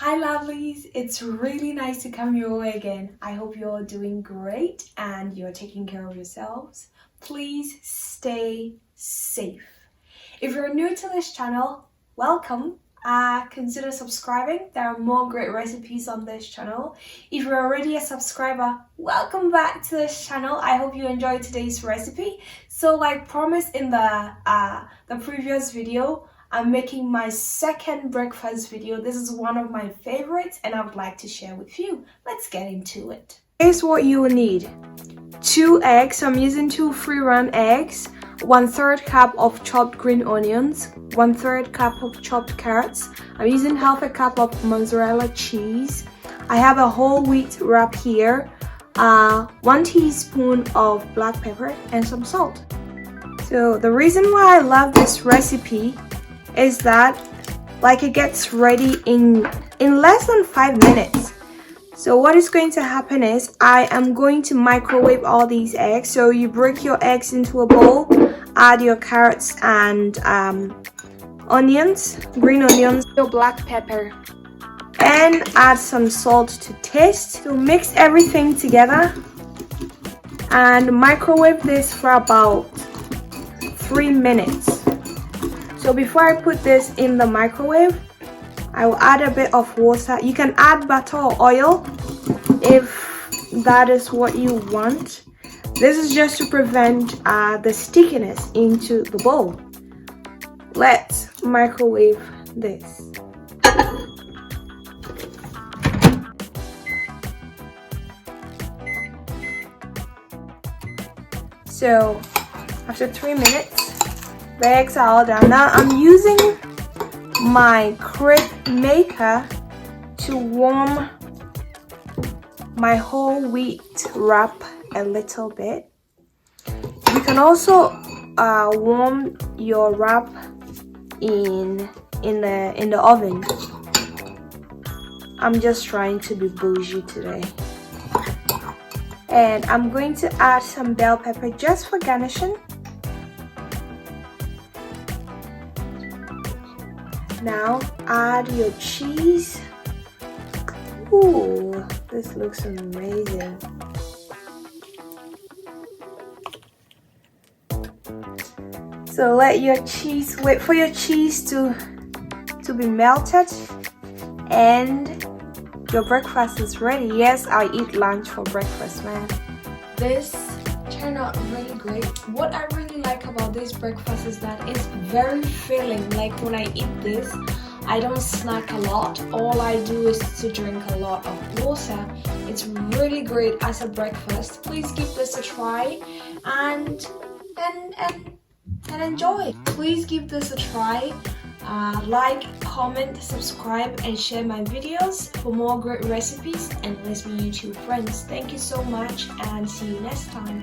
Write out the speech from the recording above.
Hi lovelies, it's really nice to come your way again. I hope you're doing great and you're taking care of yourselves. Please stay safe. If you're new to this channel, welcome. Consider subscribing. There are more great recipes on this channel. If you're already a subscriber, welcome back to this channel. I hope you enjoyed today's recipe. So like promised in the previous video, I'm making my second breakfast video. This is one of my favorites and I would like to share with you. Let's get into it. Here's what you will need. 2 eggs. I'm using 2 free-run eggs. 1/3 cup of chopped green onions. 1/3 cup of chopped carrots. I'm using 1/2 cup of mozzarella cheese. I have a whole wheat wrap here. 1 teaspoon of black pepper and some salt. So the reason why I love this recipe is that it gets ready in less than 5 minutes. So what is going to happen is I am going to microwave all these eggs. So you break your eggs into a bowl, add your carrots and onions, green onions, your black pepper, and add some salt to taste. So mix everything together and microwave this for about 3 minutes. So before I put this in the microwave, I will add a bit of water. You can add butter or oil if that is what you want. This is just to prevent the stickiness into the bowl. Let's microwave this. So after 3 minutes, the eggs are all done. Now I'm using my crepe maker to warm my whole wheat wrap a little bit. You can also warm your wrap in the oven. I'm just trying to be bougie today. And I'm going to add some bell pepper just for garnishing. Now add your cheese. Ooh, this looks amazing. So wait for your cheese to be melted and your breakfast is ready. Yes, I eat lunch for breakfast, man. This turned out really great. What I really like about this breakfast is that it's very filling. Like when I eat this, I don't snack a lot. All I do is to drink a lot of water. It's really great as a breakfast. Please give this a try and enjoy. Please give this a try. Like, comment, subscribe and share my videos for more great recipes and let's be YouTube friends. Thank you so much and see you next time.